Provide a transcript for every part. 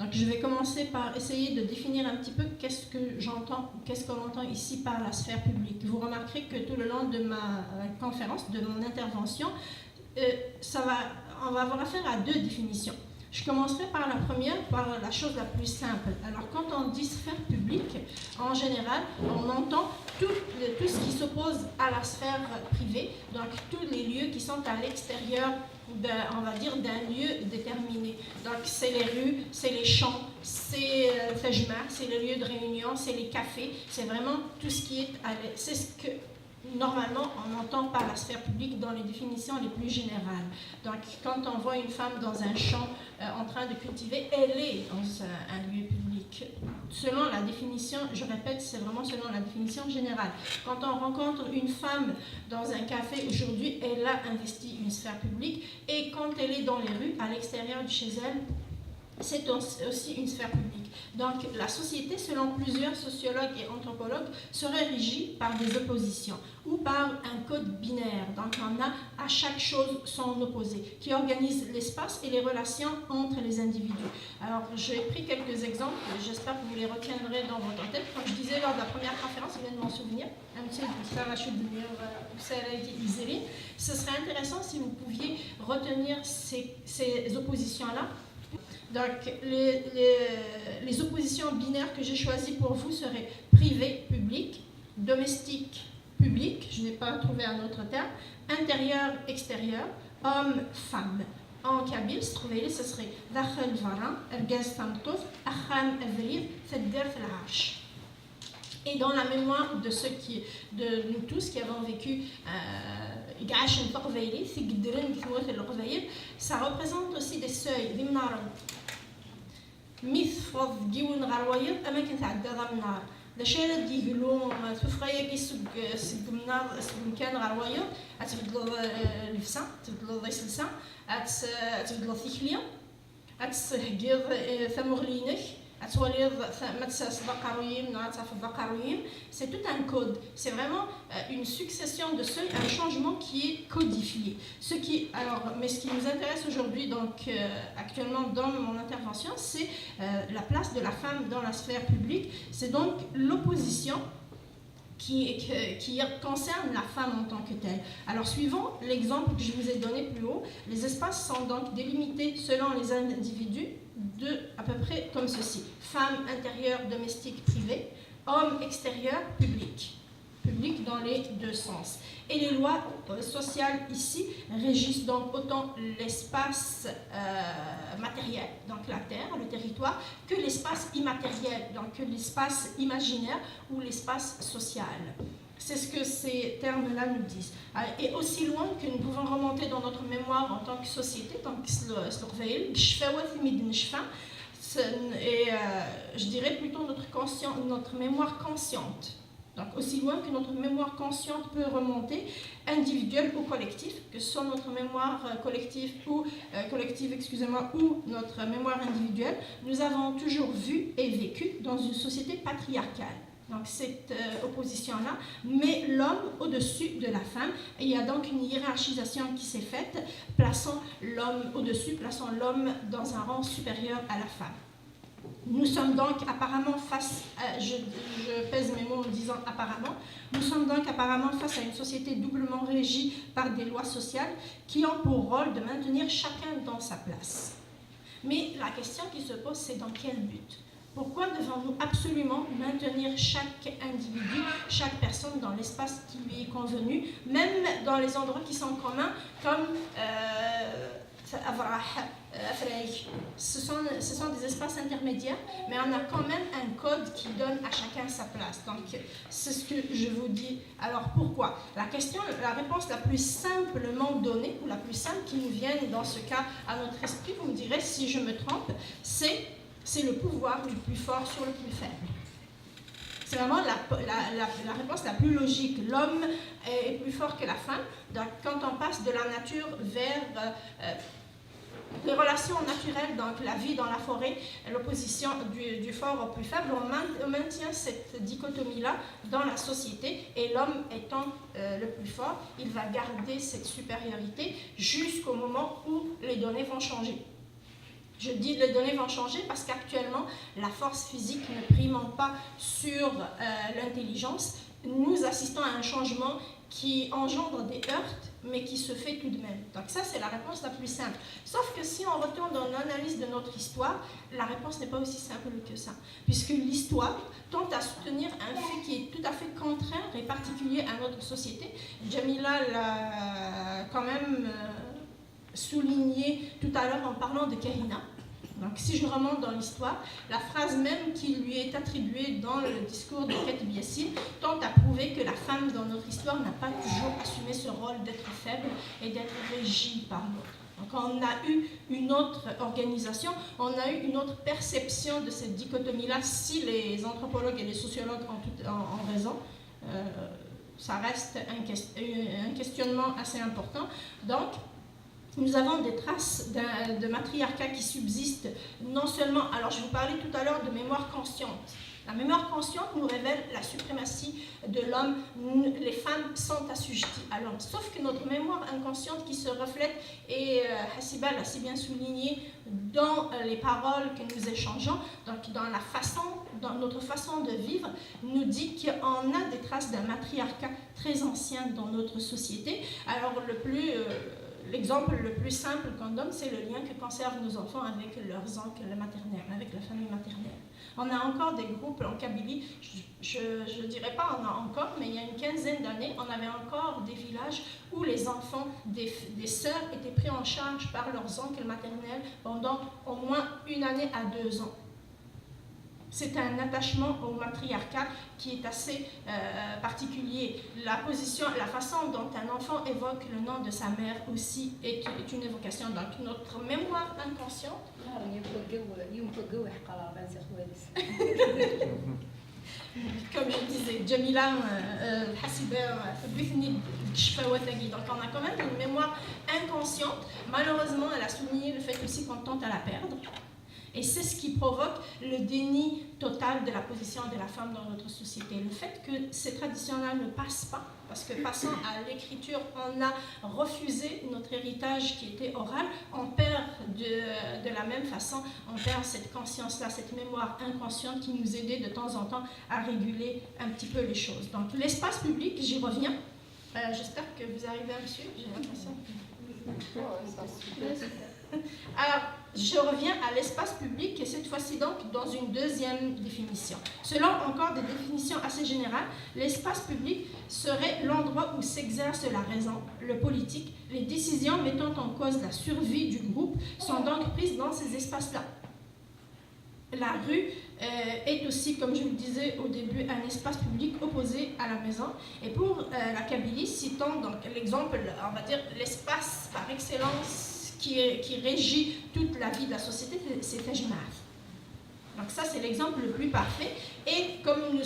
Donc je vais commencer par essayer de définir un petit peu qu'est-ce que j'entends, qu'est-ce qu'on entend ici par la sphère publique. Vous remarquerez que tout le long de ma conférence, de mon intervention, on va avoir affaire à deux définitions. Je commencerai par la première, par la chose la plus simple. Alors quand on dit sphère publique, en général, on entend tout ce qui s'oppose à la sphère privée, donc tous les lieux qui sont à l'extérieur, on va dire, d'un lieu déterminé. Donc c'est les rues, c'est les champs, c'est c'est les lieux de réunion, c'est les cafés, c'est vraiment tout ce qui est c'est ce que normalement, on entend par la sphère publique dans les définitions les plus générales. Donc, quand on voit une femme dans un champ en train de cultiver, elle est dans un lieu public. Selon la définition, je répète, c'est vraiment selon la définition générale. Quand on rencontre une femme dans un café aujourd'hui, elle a investi une sphère publique. Et quand elle est dans les rues, à l'extérieur de chez elle, c'est aussi une sphère publique. Donc la société, selon plusieurs sociologues et anthropologues, serait régie par des oppositions ou par un code binaire. Donc on a à chaque chose son opposé qui organise l'espace et les relations entre les individus. Alors j'ai pris quelques exemples, j'espère que vous les retiendrez dans votre tête. Comme je disais lors de la première conférence, je viens de m'en souvenir, ce serait intéressant si vous pouviez retenir ces oppositions-là. Donc, les oppositions binaires que j'ai choisies pour vous seraient privé, public, domestique, public, je n'ai pas trouvé un autre terme, intérieur, extérieur, homme, femme. En kabyle, ce serait dakhel varan, ergaz tamtof, akham avrir, fedder felharch. Et dans la mémoire de nous tous qui avons vécu ça représente aussi des seuils, des منارة مثفض جيون غروير أماكن تعدى ضم النار لشيء ديقولوا تفخيا كيسق سق النار سق مكان غروير أتبدلو الفسا تبدلو ضيس لسا أتبدلو ثيكليا أتسهجير ثمغلينك c'est tout un code, c'est vraiment une succession de seuils, un changement qui est codifié. Mais ce qui nous intéresse aujourd'hui, donc actuellement dans mon intervention, c'est la place de la femme dans la sphère publique. C'est donc l'opposition qui concerne la femme en tant que telle. Alors, suivant l'exemple que je vous ai donné plus haut, les espaces sont donc délimités selon les individus à peu près comme ceci. Femme intérieure, domestique, privée. Homme extérieur, public. Public dans les deux sens. Et les lois sociales ici régissent donc autant l'espace matériel, donc la terre, le territoire, que l'espace immatériel, donc l'espace imaginaire ou l'espace social. C'est ce que ces termes-là nous disent. Et aussi loin que nous pouvons remonter dans notre mémoire en tant que société, tant que et je dirais plutôt notre mémoire consciente. Donc aussi loin que notre mémoire consciente peut remonter, individuelle ou collective, que ce soit notre mémoire collective ou notre mémoire individuelle, nous avons toujours vu et vécu dans une société patriarcale. Donc cette opposition-là met l'homme au-dessus de la femme. Et il y a donc une hiérarchisation qui s'est faite, plaçant l'homme au-dessus, plaçant l'homme dans un rang supérieur à la femme. Nous sommes donc apparemment je pèse mes mots en disant apparemment, nous sommes donc apparemment face à une société doublement régie par des lois sociales qui ont pour rôle de maintenir chacun dans sa place. Mais la question qui se pose, c'est dans quel but ? Pourquoi devons-nous absolument maintenir chaque individu, chaque personne dans l'espace qui lui est convenu, même dans les endroits qui sont communs, comme ce sont des espaces intermédiaires, mais on a quand même un code qui donne à chacun sa place. Donc, c'est ce que je vous dis. Alors, pourquoi ? La réponse la plus simplement donnée, ou la plus simple qui nous vient dans ce cas à notre esprit, vous me direz si je me trompe, c'est le pouvoir le plus fort sur le plus faible. C'est vraiment la réponse la plus logique. L'homme est plus fort que la femme. Donc, quand on passe de la nature vers les relations naturelles, donc la vie dans la forêt, l'opposition du fort au plus faible, on maintient cette dichotomie-là dans la société, et l'homme étant le plus fort, il va garder cette supériorité jusqu'au moment où les données vont changer. Je dis les données vont changer parce qu'actuellement, la force physique ne primant pas sur l'intelligence, nous assistons à un changement qui engendre des heurts, mais qui se fait tout de même. Donc ça, c'est la réponse la plus simple. Sauf que si on retourne dans l'analyse de notre histoire, la réponse n'est pas aussi simple que ça. Puisque l'histoire tente à soutenir un fait qui est tout à fait contraire et particulier à notre société. Jamila l'a quand même souligné tout à l'heure en parlant de Kahina. Donc, si je remonte dans l'histoire, la phrase même qui lui est attribuée dans le discours de Khatib Yassine tente à prouver que la femme dans notre histoire n'a pas toujours assumé ce rôle d'être faible et d'être régie par l'autre. Donc, on a eu une autre organisation, on a eu une autre perception de cette dichotomie-là, si les anthropologues et les sociologues ont raison. Ça reste un questionnement assez important. Donc, nous avons des traces de matriarcat qui subsistent non seulement, alors je vous parlais tout à l'heure de mémoire consciente. La mémoire consciente nous révèle la suprématie de l'homme, les femmes sont assujetties à l'homme. Sauf que notre mémoire inconsciente qui se reflète, et Hassiba l'a si bien souligné, dans les paroles que nous échangeons, donc dans notre façon de vivre, nous dit qu'on a des traces d'un matriarcat très ancien dans notre société. Alors l'exemple le plus simple qu'on donne, c'est le lien que conservent nos enfants avec leurs oncles maternels, avec la famille maternelle. On a encore des groupes en Kabylie, je ne dirais pas on a encore, mais il y a une quinzaine d'années, on avait encore des villages où les enfants des sœurs étaient pris en charge par leurs oncles maternels pendant au moins 1 année à 2 ans. C'est un attachement au matriarcat qui est assez particulier. La façon dont un enfant évoque le nom de sa mère aussi est une évocation. Donc notre mémoire inconsciente. Comme je disais, Jamila, Hassiba, donc on a quand même une mémoire inconsciente. Malheureusement, elle a souligné le fait aussi qu'on tente à la perdre. Et c'est ce qui provoque le déni total de la position de la femme dans notre société. Le fait que ces traditions-là ne passent pas, parce que passant à l'écriture, on a refusé notre héritage qui était oral, on perd de la même façon, on perd cette conscience-là, cette mémoire inconsciente qui nous aidait de temps en temps à réguler un petit peu les choses. Donc l'espace public, j'y reviens. J'espère que vous arrivez à me suivre, j'ai l'impression. Alors, je reviens à l'espace public et cette fois-ci donc dans une deuxième définition. Selon encore des définitions assez générales, l'espace public serait l'endroit où s'exerce la raison, le politique. Les décisions mettant en cause la survie du groupe sont donc prises dans ces espaces-là. La rue est aussi, comme je vous le disais au début, un espace public opposé à la maison. Et pour la Kabylie, citons donc l'exemple, on va dire l'espace par excellence qui régit toute la vie de la société, c'est Tajmaat. Donc ça, c'est l'exemple le plus parfait. Et comme nous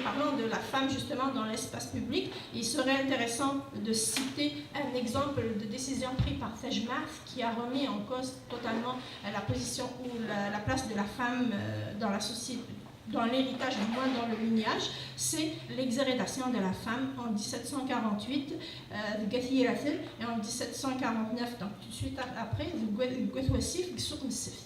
parlons de la femme justement dans l'espace public, il serait intéressant de citer un exemple de décision prise par Tajmaat qui a remis en cause totalement la position ou la place de la femme dans la société, dans l'héritage, du moins dans le lignage. C'est l'exhérédation de la femme en 1748 de Gathirathil et en 1749, donc tout de suite après, de Gwethwassif, de Souknsif.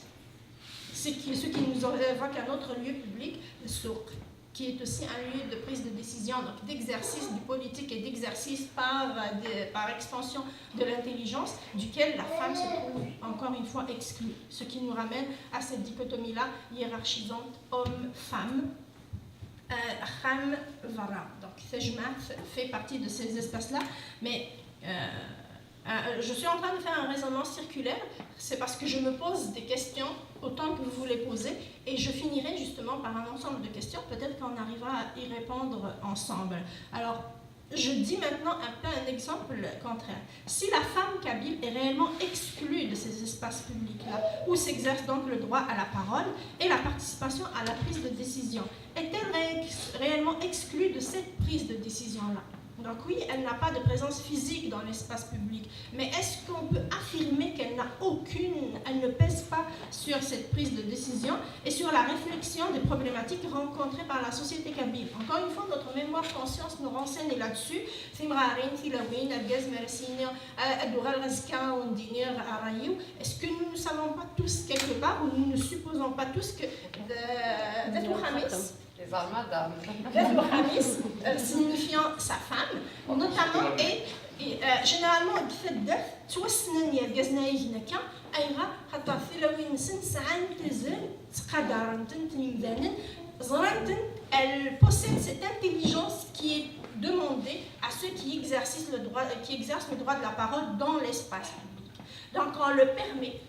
C'est ce qui nous évoque un autre lieu public, le souk, qui est aussi un lieu de prise de décision, donc d'exercice du politique et d'exercice par extension de l'intelligence, duquel la femme se trouve encore une fois exclue. Ce qui nous ramène à cette dichotomie-là hiérarchisante homme-femme. Kham Vara. Donc Tajmaat fait partie de ces espaces-là, mais je suis en train de faire un raisonnement circulaire, c'est parce que je me pose des questions autant que vous les posez, et je finirai justement par un ensemble de questions, peut-être qu'on arrivera à y répondre ensemble. Alors, je dis maintenant un peu un exemple contraire. Si la femme kabyle est réellement exclue de ces espaces publics-là, où s'exerce donc le droit à la parole et la participation à la prise de décision, est-elle réellement exclue de cette prise de décision-là? Donc oui, elle n'a pas de présence physique dans l'espace public, mais est-ce qu'on peut affirmer qu'elle n'a elle ne pèse pas sur cette prise de décision et sur la réflexion des problématiques rencontrées par la société kabyle? Encore une fois, notre mémoire conscience nous renseigne là-dessus. Est-ce que nous ne savons pas tous quelque part, ou nous ne supposons pas tous que les armadas signifiant sa femme, notamment, et généralement, elle possède cette intelligence qui est demandée à ceux qui exercent le droit de la parole dans l'espace public. Donc on le permet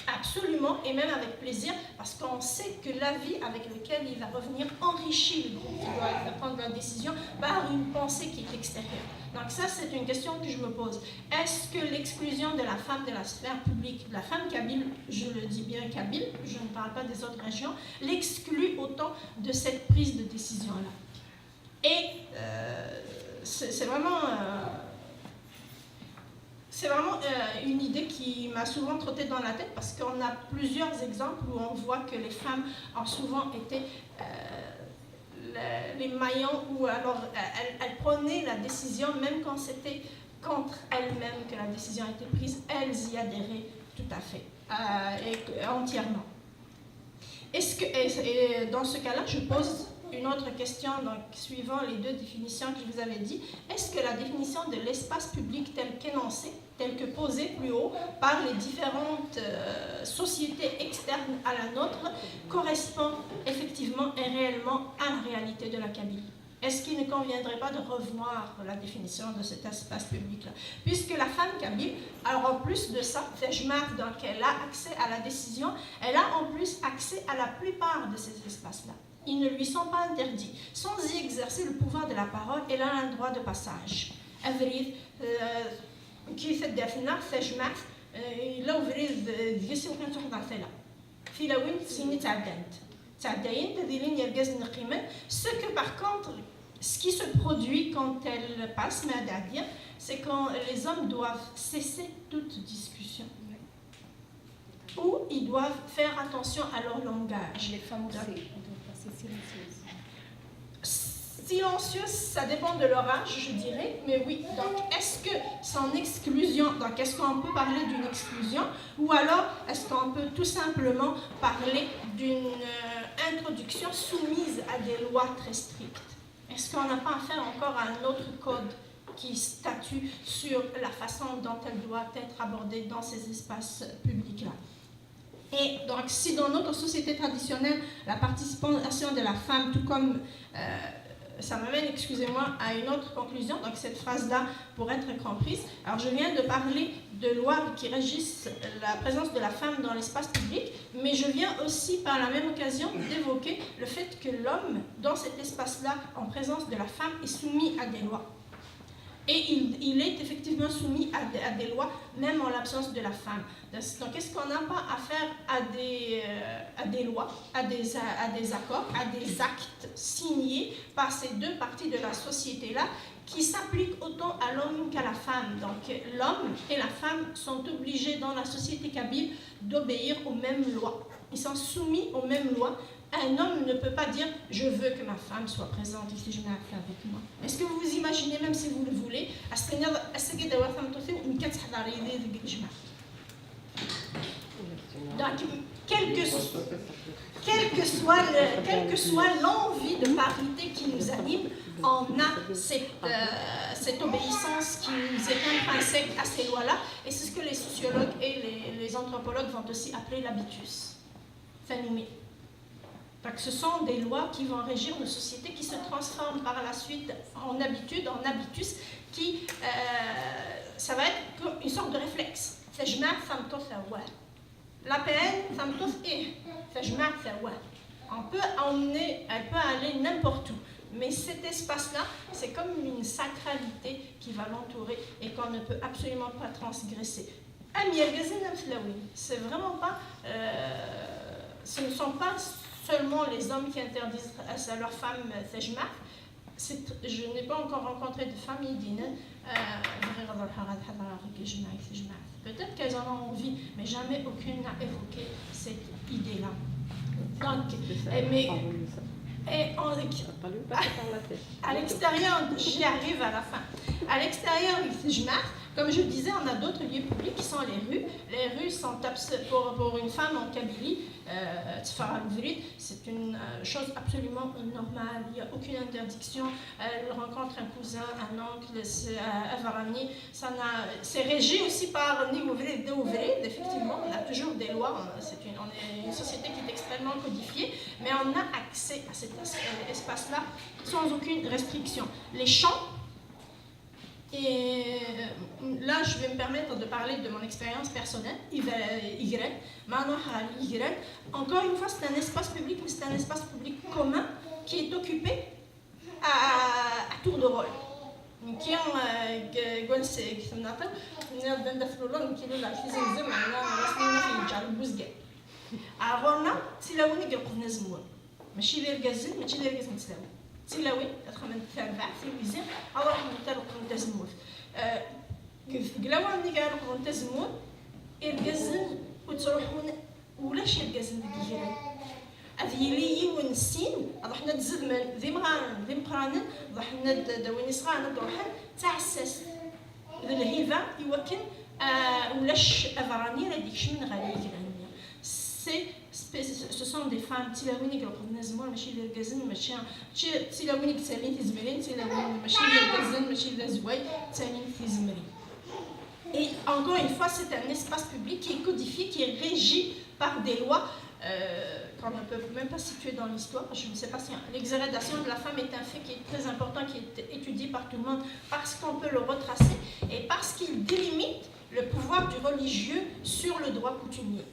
absolument, et même avec plaisir, parce qu'on sait que l'avis avec lequel il va revenir enrichit le groupe qui doit prendre la décision par une pensée qui est extérieure. Donc ça, c'est une question que je me pose. Est-ce que l'exclusion de la femme de la sphère publique, de la femme kabyle, je le dis bien kabyle, je ne parle pas des autres régions, l'exclut autant de cette prise de décision-là? Et c'est vraiment... C'est vraiment une idée qui m'a souvent trotté dans la tête parce qu'on a plusieurs exemples où on voit que les femmes ont souvent été les maillons, ou alors elles prenaient la décision même quand c'était contre elles-mêmes que la décision a été prise, elles y adhéraient tout à fait et entièrement. Et dans ce cas-là, je pose une autre question, donc, suivant les deux définitions que je vous avais dit. Est-ce que la définition de l'espace public telle qu'énoncée, telle que posée plus haut par les différentes sociétés externes à la nôtre, correspond effectivement et réellement à la réalité de la Kabylie? Est-ce qu'il ne conviendrait pas de revoir la définition de cet espace public-là? Puisque la femme kabyle, alors en plus de ça, donc elle a accès à la décision, elle a en plus accès à la plupart de ces espaces-là. Ils ne lui sont pas interdits. Sans y exercer le pouvoir de la parole, elle a un droit de passage. كيف الدافنة تجمعت إلا وفريد ديسي وكان تحضر فيها في لوين سيني تعداين تديرين يرجز نقيما. Ce que par contre, ce qui se produit quand elle passe, c'est quand les hommes doivent cesser toute discussion. Ou ils doivent faire attention à leur langage. Les femmes aussi doivent passer silencieuses. Silencieuse, ça dépend de leur âge, je dirais, mais oui. Donc, est-ce que son exclusion, donc est-ce qu'on peut parler d'une exclusion, ou alors est-ce qu'on peut tout simplement parler d'une introduction soumise à des lois très strictes? Est-ce qu'on n'a pas affaire encore à un autre code qui statue sur la façon dont elle doit être abordée dans ces espaces publics-là? Et donc, si dans notre société traditionnelle, la participation de la femme, tout comme, ça m'amène, excusez-moi, à une autre conclusion, donc cette phrase-là, pour être comprise. Alors, je viens de parler de lois qui régissent la présence de la femme dans l'espace public, mais je viens aussi, par la même occasion, d'évoquer le fait que l'homme, dans cet espace-là, en présence de la femme, est soumis à des lois. Et il est effectivement soumis à des lois, même en l'absence de la femme. Donc, est-ce qu'on n'a pas affaire à des lois, à des accords, à des actes signés par ces deux parties de la société-là qui s'appliquent autant à l'homme qu'à la femme? Donc, l'homme et la femme sont obligés dans la société kabyle d'obéir aux mêmes lois. Ils sont soumis aux mêmes lois. Un homme ne peut pas dire « je veux que ma femme soit présente ici, je mets à faire avec moi ». Est-ce que vous vous imaginez, même si vous le voulez, donc, quelle que soit l'envie de parité qui nous anime, on a cette obéissance qui nous est intrinsèque à ces lois-là, et c'est ce que les sociologues et les anthropologues vont aussi appeler l'habitus phénomène. Donc, ce sont des lois qui vont régir nos sociétés qui se transforment par la suite en habitude, en habitus, qui, ça va être comme une sorte de réflexe. La peine, elle peut aller n'importe où. Mais cet espace-là, c'est comme une sacralité qui va l'entourer et qu'on ne peut absolument pas transgresser. C'est vraiment pas... ce ne sont pas seulement les hommes qui interdisent à leurs femmes tejma, je n'ai pas encore rencontré de famille dîner. Peut-être qu'elles en ont envie, mais jamais aucune n'a évoqué cette idée-là. Donc, à l'extérieur, j'y arrive à la fin. À l'extérieur, comme je disais, on a d'autres lieux publics qui sont les rues. Les rues sont pour une femme en Kabylie, c'est une chose absolument normale. Il n'y a aucune interdiction. Elle rencontre un cousin, un oncle, Avarani. C'est régi aussi par Niouvrid, effectivement. On a toujours des lois. On est une société qui est extrêmement codifiée, mais on a accès à cet espace-là sans aucune restriction. Les champs. Et là, je vais me permettre de parler de mon expérience personnelle, Encore une fois, c'est un espace public, mais c'est un espace public commun qui est occupé à tour de rôle. تلاوي أدخل تربع في وزير أو راح نترك نتزموت قلاوة مني قالوا قرون تزموت الجزن وتروحون ولاش الجزن الجيران أذيلي ونسين رحنا تزد من ذي مقران رحنا دويني صغار ندروحن تاع الساس الهيفا يوكن ولاش أفراني هذيك شمن غالي Ce sont des femmes, Tilawini qui reconnaissent moi, Machi le Gazin, Machin, Tilawini qui s'allie Tizmerin, Tilawini, Machi le Gazin, Machi le Zouay, Tsalin Tizmerin. Et encore une fois, c'est un espace public qui est codifié, qui est régi par des lois qu'on ne peut même pas situer dans l'histoire. Je ne sais pas si l'exhérédation de la femme est un fait qui est très important, qui est étudié par tout le monde, parce qu'on peut le retracer et parce qu'il délimite le pouvoir du religieux sur le droit coutumier.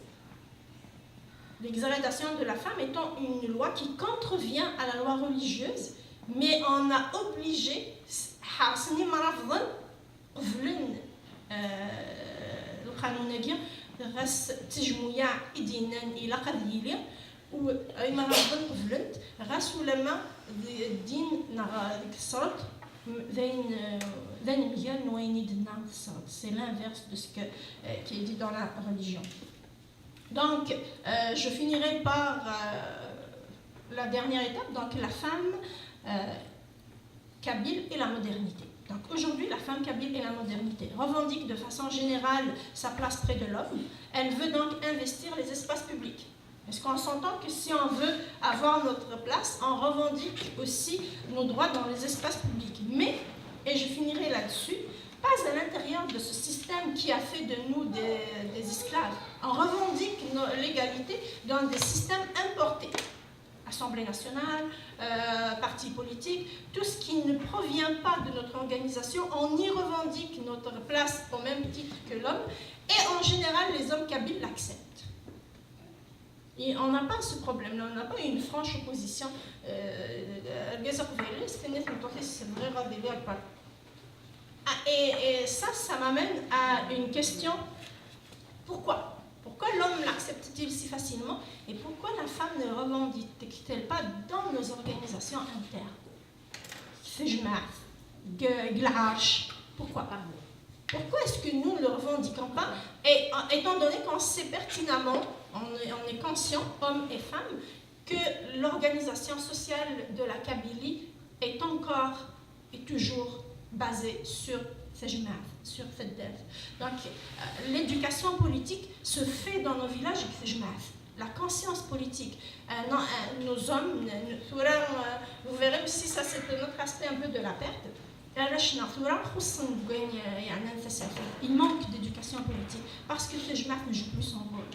L'exhérédation de la femme étant une loi qui contrevient à la loi religieuse, mais on a obligé حاصني مرافضا قبلن القانونية غاس تجمويا إدينا إلى قضية ومرافضا قبلنت غاس ولما الدين كسرت ذين ميال نويني دنا كسرت. C'est l'inverse de ce qui est dit dans la religion. Donc, je finirai par la dernière étape, donc la femme kabyle et la modernité. Donc aujourd'hui, la femme kabyle et la modernité revendique de façon générale sa place près de l'homme. Elle veut donc investir les espaces publics. Est-ce qu'on s'entend que si on veut avoir notre place, on revendique aussi nos droits dans les espaces publics. Mais, et je finirai là-dessus, pas à l'intérieur de ce système qui a fait de nous des esclaves. On revendique l'égalité dans des systèmes importés. Assemblée nationale, partis politiques, tout ce qui ne provient pas de notre organisation, on y revendique notre place au même titre que l'homme, et en général, les hommes kabyles l'acceptent. Et on n'a pas ce problème-là, on n'a pas une franche opposition. Et ça m'amène à une question. Pourquoi ? Pourquoi l'homme l'accepte-t-il si facilement? Et pourquoi la femme ne revendique-t-elle pas dans nos organisations internes? Pourquoi? Pourquoi est-ce que nous ne le revendiquons pas? Et étant donné qu'on sait pertinemment, on est conscient, hommes et femmes, que l'organisation sociale de la Kabylie est encore et toujours basée sur sur cette dette. Donc, l'éducation politique se fait dans nos villages. La conscience politique, nos hommes, vous verrez aussi, ça c'est notre aspect un peu de la perte. Il manque d'éducation politique parce que ce jmaat ne joue plus son rôle.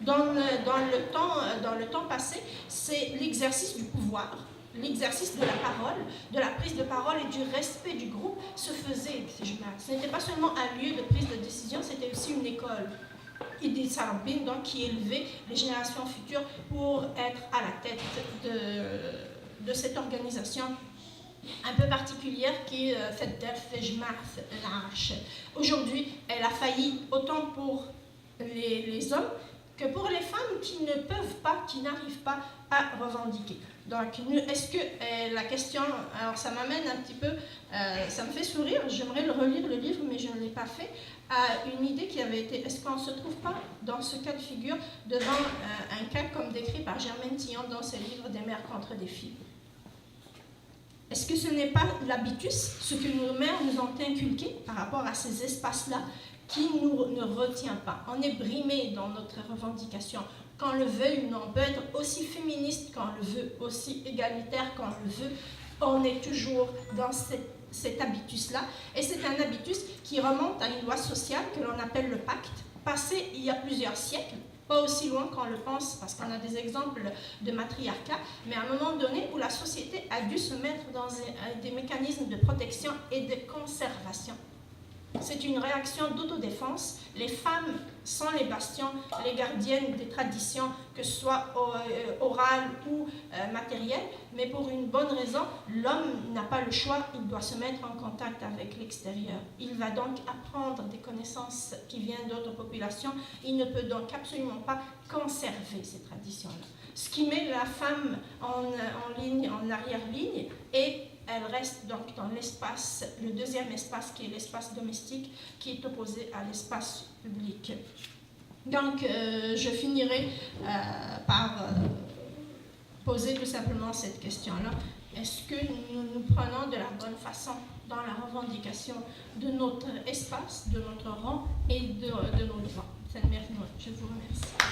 Dans le temps passé, c'est l'exercice du pouvoir, l'exercice de la parole, de la prise de parole et du respect du groupe se faisait. Ce n'était pas seulement un lieu de prise de décision, c'était aussi une école. Idi Sarabin, donc, qui élevait les générations futures pour être à la tête de cette organisation un peu particulière qui est aujourd'hui, elle a failli autant pour les hommes que pour les femmes qui ne peuvent pas, qui n'arrivent pas à revendiquer. Donc, est-ce que la question, alors ça m'amène un petit peu, ça me fait sourire, j'aimerais relire le livre, mais je ne l'ai pas fait, à une idée qui avait été, est-ce qu'on ne se trouve pas dans ce cas de figure devant un cas comme décrit par Germaine Tillon dans ses livres des mères contre des filles? Est-ce que ce n'est pas l'habitus, ce que nos mères nous ont inculqué par rapport à ces espaces-là, qui ne retient pas? On est brimé dans notre revendication. Qu'on le veuille ou non, on peut être aussi féministe qu'on le veut, aussi égalitaire qu'on le veut, on est toujours dans cet habitus-là. Et c'est un habitus qui remonte à une loi sociale que l'on appelle le pacte, passé il y a plusieurs siècles, pas aussi loin qu'on le pense, parce qu'on a des exemples de matriarcat, mais à un moment donné où la société a dû se mettre dans des mécanismes de protection et de conservation. C'est une réaction d'autodéfense. Les femmes sont les bastions, les gardiennes des traditions, que ce soit orales ou matérielles, mais pour une bonne raison, l'homme n'a pas le choix, il doit se mettre en contact avec l'extérieur. Il va donc apprendre des connaissances qui viennent d'autres populations, il ne peut donc absolument pas conserver ces traditions-là. Ce qui met la femme en ligne, en arrière-ligne, et elle reste donc dans l'espace, le deuxième espace qui est l'espace domestique, qui est opposé à l'espace public. Donc, je finirai par poser tout simplement cette question-là. Est-ce que nous nous prenons de la bonne façon dans la revendication de notre espace, de notre rang et de nos droits? Je vous remercie.